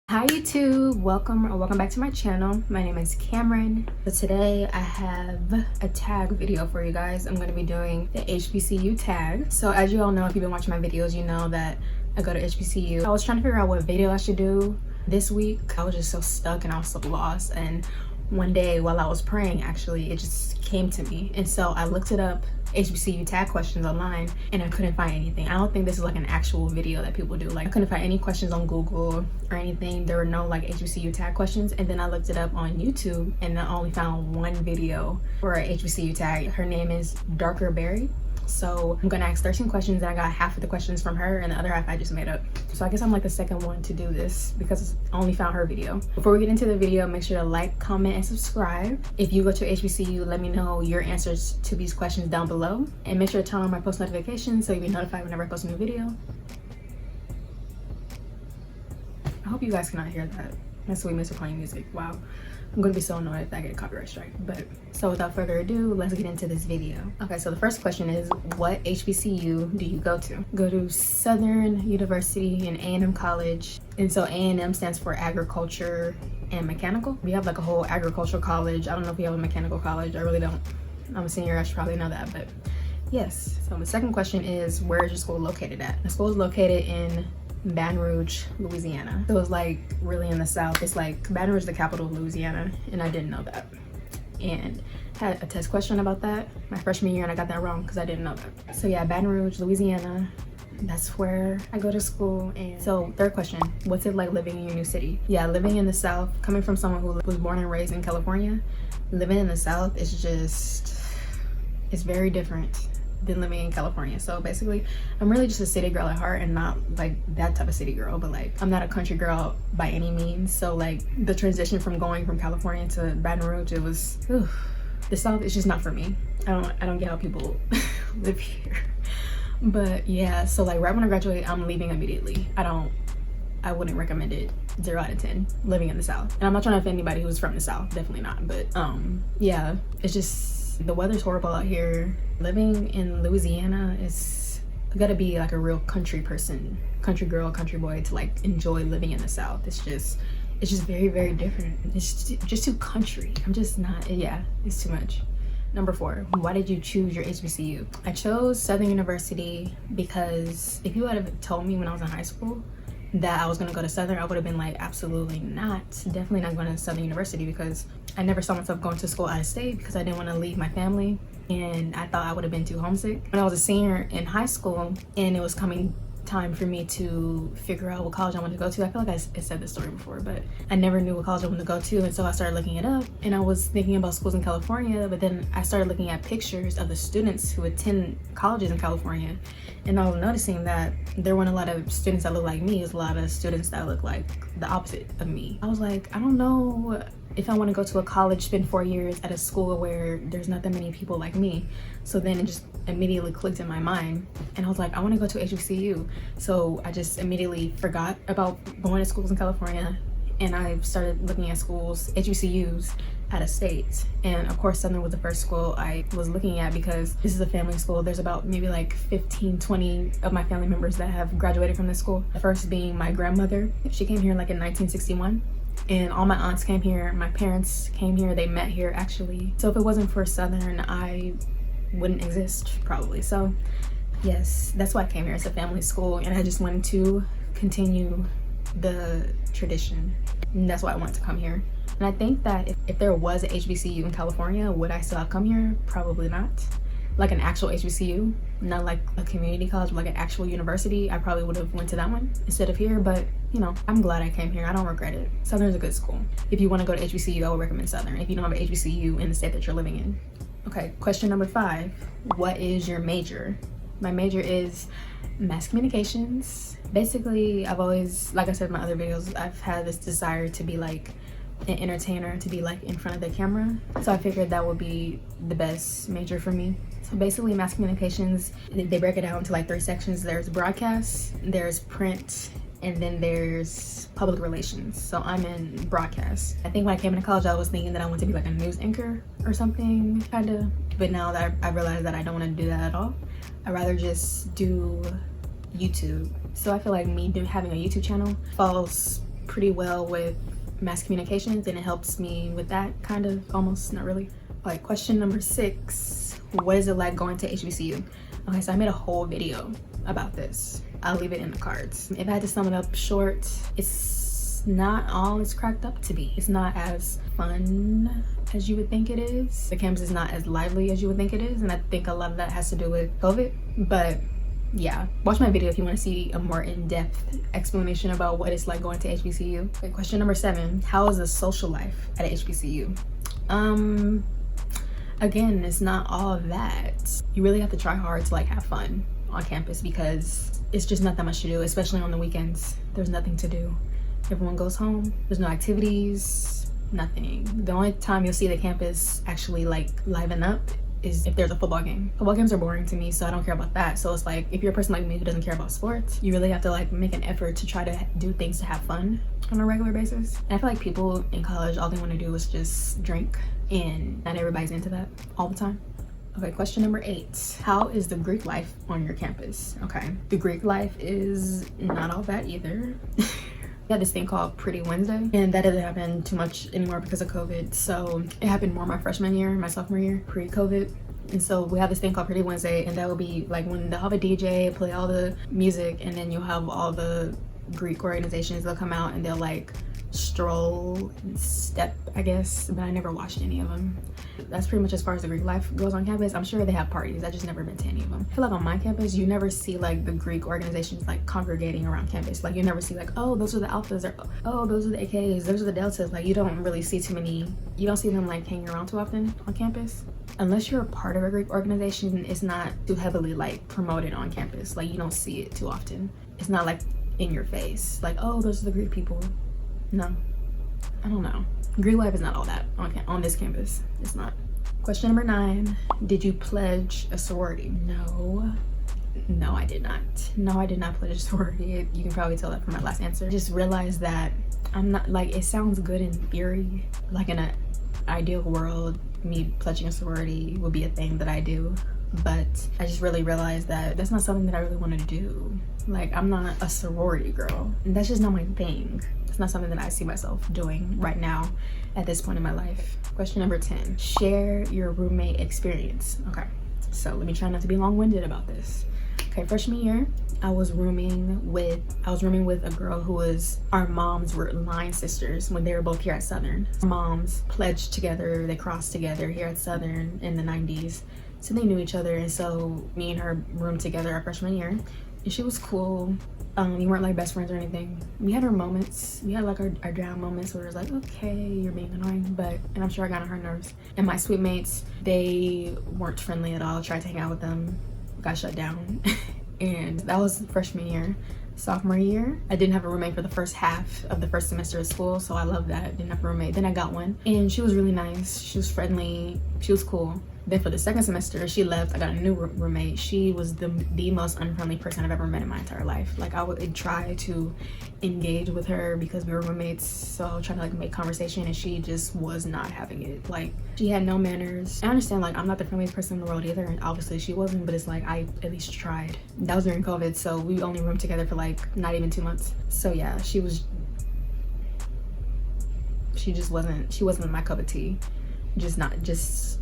Hi YouTube, welcome back to my channel. My name is Cameron. So today I have a tag video for you guys. I'm going to be doing the HBCU tag. So as you all know, if you've been watching my videos, you know that I go to HBCU. I was trying to figure out what video I should do this week. I was just so stuck and I was so lost, and one day while I was praying, actually, it just came to me. And so I looked it up, HBCU tag questions online, and I couldn't find anything. I don't think this is like an actual video that people do. Like, I couldn't find any questions on Google or anything. There were no like HBCU tag questions. And then I looked it up on YouTube and I only found one video for a HBCU tag. Her name is DarkerBerrie. So I'm gonna ask 13 questions, and I got half of the questions from her and the other half I just made up. So I guess I'm like the second one to do this because I only found her video. Before we get into the video, make sure to like, comment, and subscribe. If you go to HBCU, let me know your answers to these questions down below. And make sure to turn on my post notifications so you'll be notified whenever I post a new video. I hope you guys cannot hear that. That's sweet Mr. Playing music. Wow. I'm gonna be so annoyed if I get a copyright strike. But so without further ado, let's get into this video. Okay, so the first question is, what HBCU do you go to? Go to Southern University and A&M College. And so A&M stands for Agriculture and Mechanical. We have like a whole agricultural college. I don't know if we have a mechanical college. I really don't. I'm a senior, I should probably know that, but yes. So the second question is, where is your school located at? The school is located in Baton Rouge, Louisiana. So it's like really in the south. It's like Baton Rouge is the capital of Louisiana, and I didn't know that. And had a test question about that my freshman year, and I got that wrong because I didn't know that. So yeah, Baton Rouge, Louisiana. That's where I go to school. And so third question, what's it like living in your new city? Yeah, living in the south, coming from someone who was born and raised in California, living in the south is just, it's very different than living in California. So basically, I'm really just a city girl at heart, and not like that type of city girl, but like I'm not a country girl by any means. So like the transition from going from California to Baton Rouge, it was, the south is just not for me. I don't get how people live here. But yeah, so like right when I graduate, I'm leaving immediately. I wouldn't recommend it 0 out of 10 living in the south. And I'm not trying to offend anybody who's from the south, definitely not. But yeah, it's just, the weather's horrible out here. Living in Louisiana is, you gotta be like a real country person, country girl, country boy to like enjoy living in the south. It's just very, very different. It's just too country. I'm just not, yeah, it's too much. Number 4, why did you choose your HBCU? I chose Southern University because if you would have told me when I was in high school that I was gonna go to Southern, I would have been like, absolutely not. Definitely not going to Southern University, because I never saw myself going to school out of state because I didn't want to leave my family, and I thought I would have been too homesick. When I was a senior in high school and it was coming time for me to figure out what college I wanted to go to, I feel like I said this story before, but I never knew what college I wanted to go to, and so I started looking it up, and I was thinking about schools in California, but then I started looking at pictures of the students who attend colleges in California, and I was noticing that there weren't a lot of students that look like me. It was a lot of students that look like the opposite of me. I was like, I don't know if I want to go to a college, spend 4 years at a school where there's not that many people like me. So then it just immediately clicked in my mind, and I was like, I want to go to HBCU. So I just immediately forgot about going to schools in California, and I started looking at schools, HBCUs, out of state. And of course, Southern was the first school I was looking at because this is a family school. There's about maybe like 15, 20 of my family members that have graduated from this school. The first being my grandmother. She came here like in 1961. And all my aunts came here, my parents came here, they met here actually. So if it wasn't for Southern, I wouldn't exist probably. So yes, that's why I came here. It's a family school, and I just wanted to continue the tradition. And that's why I wanted to come here. And I think that if there was an HBCU in California, would I still have come here? Probably not. Like an actual HBCU, not like a community college, but like an actual university, I probably would have went to that one instead of here. But you know, I'm glad I came here. I don't regret it. Southern's a good school. If you want to go to HBCU, I would recommend Southern if you don't have an HBCU in the state that you're living in. Okay, question number 5, what is your major? My major is mass communications. Basically, I've always, like I said in my other videos, I've had this desire to be like an entertainer, to be like in front of the camera. So I figured that would be the best major for me. So basically, mass communications, they break it down into like 3 sections. There's broadcast, there's print, and then there's public relations. So I'm in broadcast. I think when I came into college, I was thinking that I wanted to be like a news anchor or something, kind of. But now that I realized that I don't want to do that at all, I'd rather just do YouTube. So I feel like me having a YouTube channel falls pretty well with mass communications, and it helps me with that kind of, almost, not really. All right, question number 6. What is it like going to HBCU? Okay, so I made a whole video about this. I'll leave it in the cards. If I had to sum it up short, it's not all it's cracked up to be. It's not as fun as you would think it is. The campus is not as lively as you would think it is, and I think a lot of that has to do with COVID. But yeah, watch my video if you want to see a more in-depth explanation about what it's like going to HBCU. Okay, question number 7. How is the social life at HBCU? Again, it's not all of that. You really have to try hard to like have fun on campus, because it's just not that much to do, especially on the weekends. There's nothing to do. Everyone goes home. There's no activities, nothing. The only time you'll see the campus actually like liven up is if there's a football game. Football games are boring to me, so I don't care about that. So it's like, if you're a person like me who doesn't care about sports, you really have to like make an effort to try to do things to have fun on a regular basis. And I feel like people in college, all they want to do is just drink, and not everybody's into that all the time. Okay, question number 8. How is the Greek life on your campus? Okay, the Greek life is not all that either. We had this thing called Pretty Wednesday, and that doesn't happen too much anymore because of COVID. So it happened more my freshman year, my sophomore year, pre-COVID. And so we have this thing called Pretty Wednesday, and that will be like when they'll have a DJ play all the music, and then you'll have all the Greek organizations, they'll come out and they'll like stroll and step, I guess, but I never watched any of them. That's pretty much as far as the Greek life goes on campus. I'm sure they have parties, I just never been to any of them. I feel like on my campus, you never see like the Greek organizations like congregating around campus. Like you never see like, oh, those are the alphas, or oh, those are the AKs, those are the deltas. Like you don't really see too many, you don't see them like hanging around too often on campus. Unless you're a part of a Greek organization, it's not too heavily like promoted on campus. Like you don't see it too often. It's not like in your face, like, oh, those are the Greek people. No, I don't know. Greek life is not all that on this campus. It's not. Question number 9. Did you pledge a sorority? No, I did not. No, I did not pledge a sorority. You can probably tell that from my last answer. Just realized that I'm not, like, it sounds good in theory. Like in an ideal world, me pledging a sorority would be a thing that I do. But I just really realized that that's not something that I really wanted to do. Like, I'm not a sorority girl. And that's just not my thing. It's not something that I see myself doing right now at this point in my life. Question number 10. Share your roommate experience. Okay, so let me try not to be long-winded about this. Okay, freshman year, I was rooming with a girl who was, our moms were line sisters when they were both here at Southern. Our moms pledged together, they crossed together here at Southern in the 90s. So they knew each other, and so me and her roomed together our freshman year. And she was cool. We weren't like best friends or anything. We had our moments. We had like our down moments where it was like, okay, you're being annoying, and I'm sure I got on her nerves. And my suite mates, they weren't friendly at all. I tried to hang out with them, got shut down. And that was freshman year. Sophomore year, I didn't have a roommate for the first half of the first semester of school, so I loved that. Didn't have a roommate. Then I got one, and she was really nice. She was friendly. She was cool. Then for the second semester, she left. I got a new roommate. She was the most unfriendly person I've ever met in my entire life. Like, I would try to engage with her because we were roommates, so I was trying to like make conversation, and she just was not having it. Like, she had no manners. I understand, like, I'm not the friendliest person in the world either, and obviously she wasn't, but it's like I at least tried. That was during COVID, so we only roomed together for like not even 2 months. So yeah, she just wasn't my cup of tea. Just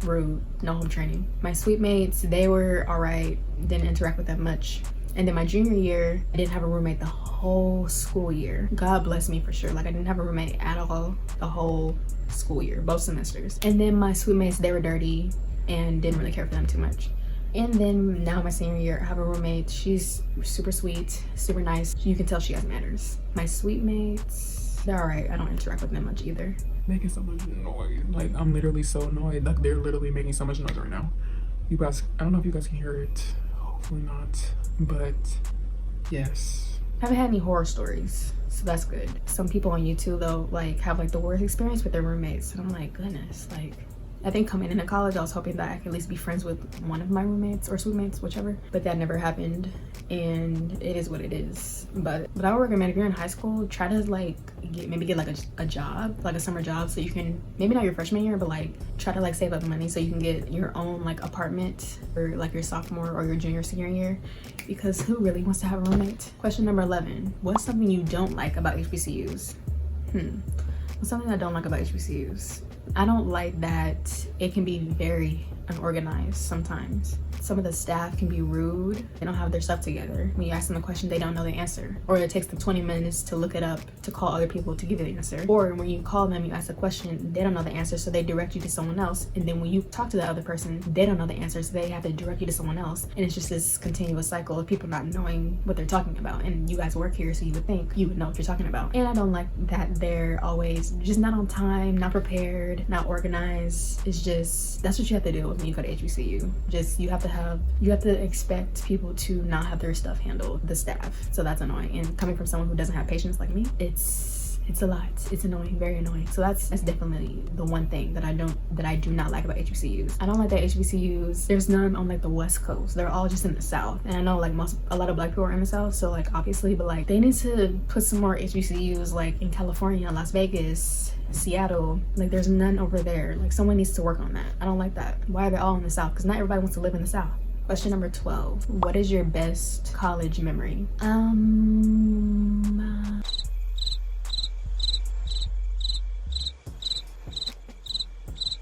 rude, no home training. My suite mates, they were all right, didn't interact with them much. And then my junior year, I didn't have a roommate the whole school year. God bless me for sure. Like, I didn't have a roommate at all the whole school year, both semesters. And then my suite mates, they were dirty and didn't really care for them too much. And then now my senior year, I have a roommate. She's super sweet, super nice. You can tell she has manners. My suite mates, they're all right. I don't interact with them much either. Making so much noise. Like, I'm literally so annoyed. Like, they're literally making so much noise right now. You guys, I don't know if you guys can hear it. Hopefully not. But yes. I haven't had any horror stories, so that's good. Some people on YouTube though, like, have like the worst experience with their roommates, and I'm like, goodness. Like, I think coming into college, I was hoping that I could at least be friends with one of my roommates or suite mates, whichever, but that never happened, and it is what it is. But I would recommend, if you're in high school, try to like maybe get like a job, like a summer job, so you can, maybe not your freshman year, but like try to like save up money so you can get your own like apartment for like your sophomore or your junior, senior year, because who really wants to have a roommate? Question number 11. What's something you don't like about HBCUs? Something I don't like about HBCUs. I don't like that it can be very unorganized sometimes. Some of the staff can be rude. They don't have their stuff together. When you ask them a question, they don't know the answer. Or it takes them 20 minutes to look it up, to call other people to give you the answer. Or when you call them, you ask a question, they don't know the answer, so they direct you to someone else. And then when you talk to the other person, they don't know the answer, so they have to direct you to someone else. And it's just this continuous cycle of people not knowing what they're talking about. And you guys work here, so you would think you would know what you're talking about. And I don't like that they're always just not on time, not prepared, not organized. It's just, that's what you have to deal with when you go to HBCU. Just, you have to expect people to not have their stuff handled, the staff. So that's annoying. And coming from someone who doesn't have patience like me, it's a lot. It's annoying, very annoying. So that's definitely the one thing that I do not like about HBCUs. I don't like that HBCUs, there's none on like the West Coast. They're all just in the South. And I know like a lot of Black people are in the South, so like obviously, but like they need to put some more HBCUs like in California, Las Vegas, Seattle. Like there's none over there. Like someone needs to work on that. I don't like that. Why are they all in the South? Because not everybody wants to live in the South. Question number 12. What is your best college memory? I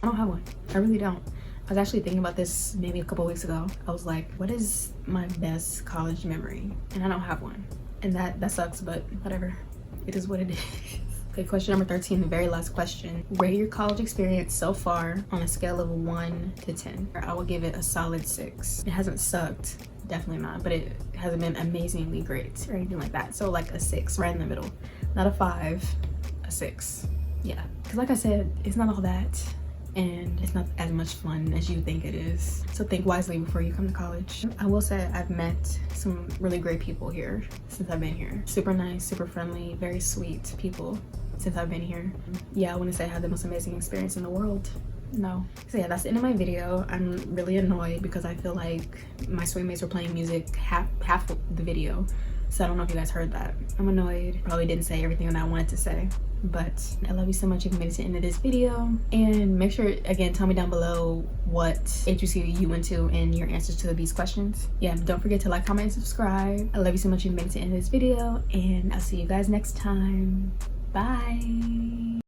don't have one. I really don't. I was actually thinking about this maybe a couple weeks ago. I was like, what is my best college memory? And I don't have one. And that sucks, but whatever. It is what it is. Okay, question number 13, the very last question. Rate your college experience so far on a scale of 1 to 10. I will give it a solid 6. It hasn't sucked, definitely not, but it hasn't been amazingly great or anything like that. So like a 6, right in the middle. Not a 5, a 6. Yeah, because like I said, it's not all that, and it's not as much fun as you think it is. So think wisely before you come to college. I will say I've met some really great people here since I've been here. Super nice, super friendly, very sweet people since I've been here. Yeah, I wouldn't say I had the most amazing experience in the world. No. So yeah, that's the end of my video. I'm really annoyed because I feel like my swing mates were playing music half of the video. So I don't know if you guys heard that. I'm annoyed. Probably didn't say everything that I wanted to say. But I love you so much if you made it to the end of this video. And make sure, again, tell me down below what HBCU you went to and your answers to these questions. Yeah, don't forget to like, comment, and subscribe. I love you so much if you made it to the end of this video. And I'll see you guys next time. Bye.